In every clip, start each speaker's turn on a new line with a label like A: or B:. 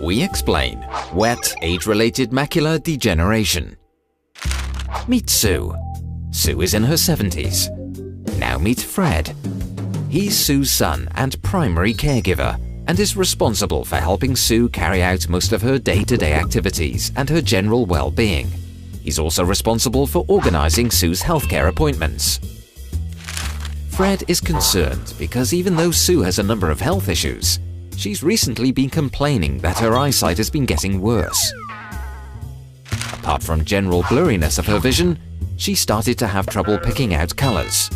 A: We explain wet, age-related macular degeneration. Meet Sue. Sue is in her 70s. Now meet Fred. He's Sue's son and primary caregiver, and is responsible for helping Sue carry out most of her day-to-day activities and her general well-being. He's also responsible for organizing Sue's healthcare appointments. Fred is concerned because even though Sue has a number of health issues, she's recently been complaining that her eyesight has been getting worse. Apart from general blurriness of her vision, she started to have trouble picking out colors.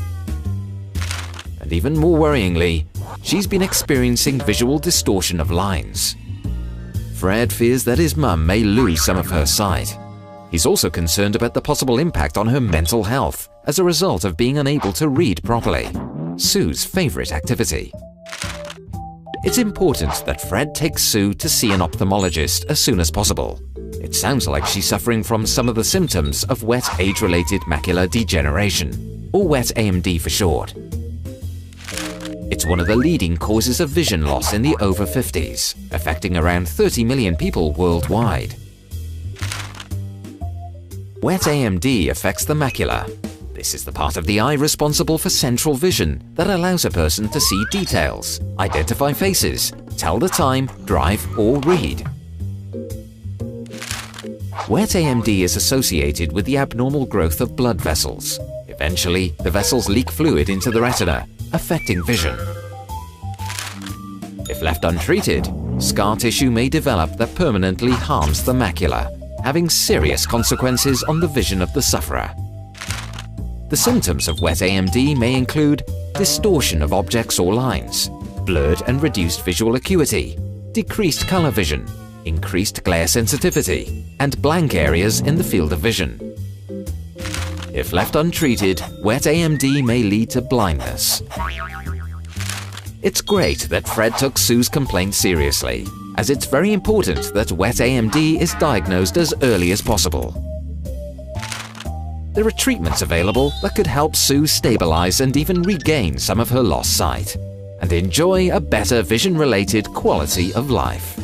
A: And even more worryingly, she's been experiencing visual distortion of lines. Fred fears that his mum may lose some of her sight. He's also concerned about the possible impact on her mental health as a result of being unable to read properly, Sue's favorite activity. It's important that Fred takes Sue to see an ophthalmologist as soon as possible. It sounds like she's suffering from some of the symptoms of wet age-related macular degeneration, or wet AMD for short. It's one of the leading causes of vision loss in the over 50s, affecting around 30 million people worldwide. Wet AMD affects the macula. This is the part of the eye responsible for central vision that allows a person to see details, identify faces, tell the time, drive, or read. Wet AMD is associated with the abnormal growth of blood vessels. Eventually, the vessels leak fluid into the retina, affecting vision. If left untreated, scar tissue may develop that permanently harms the macula, having serious consequences on the vision of the sufferer. The symptoms of wet AMD may include distortion of objects or lines, blurred and reduced visual acuity, decreased color vision, increased glare sensitivity, and blank areas in the field of vision. If left untreated, wet AMD may lead to blindness. It's great that Fred took Sue's complaint seriously, as it's very important that wet AMD is diagnosed as early as possible. There are treatments available that could help Sue stabilize and even regain some of her lost sight, and enjoy a better vision-related quality of life.